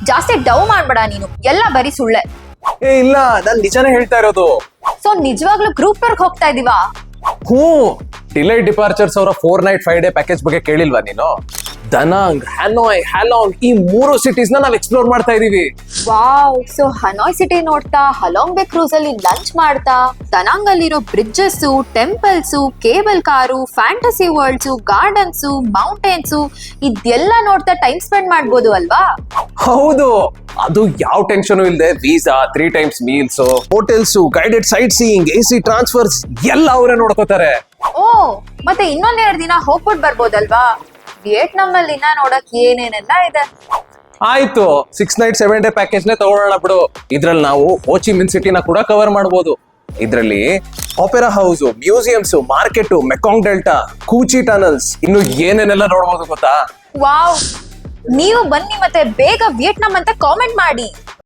ಜಾಸ್ತಿ ಡವ್ ಮಾಡ್ಬೇಡ ನೀನು, ಎಲ್ಲ ಬರೀ ಸುಳ್ಳೆ. ಏ ಇಲ್ಲ, ನಾನ್ ನಿಜಾನೇ ಹೇಳ್ತಾ ಇರೋದು. ಸೊ ನಿಜವಾಗ್ಲೂ ಗ್ರೂಪ್ ಟೂರ್ ಹೋಗ್ತಾ ಇದೀವಾ? ಡಿಲೈಟ್ ಡಿಪಾರ್ಚರ್ಸ್ ಅವರ 4 night 5 day ಪ್ಯಾಕೇಜ್ ಬಗ್ಗೆ ಕೇಳಿಲ್ವಾ ನೀನು? ದನಾಂಗ್, ಹ್ಯಾನೋಯ್, ಹ್ಯಾಲಾಂಗ್ ಈ 3 cities ನ ನಾವ್ ಎಕ್ಸ್ಪ್ಲೋರ್ ಮಾಡ್ತಾ ಇದೀವಿ. ವಾವ್. ಸೊ ಹನಾಯ್ ಸಿಟಿ ನೋಡ್ತಾ, ಹಲಾಂಗ್ ಬೇ ಕ್ರೂಸ್ ಅಲ್ಲಿ ಲಂಚ್ ಮಾಡ್ತಾ, ದನಾಂಗ್ ಅಲ್ಲಿರೋ bridges, temples, cable car, fantasy worlds, gardens, mountains ಇದೆಲ್ಲ ನೋಡ್ತಾ ಟೈಮ್ ಸ್ಪೆಂಡ್ ಮಾಡ್ಬೋದು ಅಲ್ವಾ? ಹೌದು, ಅದು ಯಾವ ಟೆನ್ಷನ್ ಇಲ್ಲದೆ visa, 3 times meals, hotels, guided sightseeing, AC transfers ಎಲ್ಲ ಅವರೇ ನೋಡ್ಕೋತಾರೆ. ಓ, ಮತ್ತೆ ಇನ್ನೊಂದೆರಡು ದಿನ ಹೋಗ್ಬಿಟ್ಟು ಬರ್ಬೋದಲ್ವಾ? ವಿಯೆಟ್ನಾಂ ಅಲ್ಲಿ ಇನ್ನ ನೋಡಕ್ ಏನೇನೆಲ್ಲ ಇದೆ. ಆಯ್ತು, 6 night 7 day ಪ್ಯಾಕೇಜ್ ನೇ ತಗೊಳ್ಳೋಣ ಬಿಡು. ಇದ್ರಲ್ಲಿ ನಾವು ಹೋ ಚಿ ಮಿನ್ ಸಿಟಿನ ಕೂಡ ಕವರ್ ಮಾಡಬಹುದು. ಇದ್ರಲ್ಲಿ opera house, museums, market, Mekong Delta, Cu Chi tunnels ಇನ್ನು ಏನೇನೆಲ್ಲ ನೋಡಬಹುದು ಗೊತ್ತಾ? ವಾವ್. ನೀವು ಬನ್ನಿ ಮತ್ತೆ ಬೇಗ ವಿಯೆಟ್ನಾಂ ಅಂತ ಕಾಮೆಂಟ್ ಮಾಡಿ.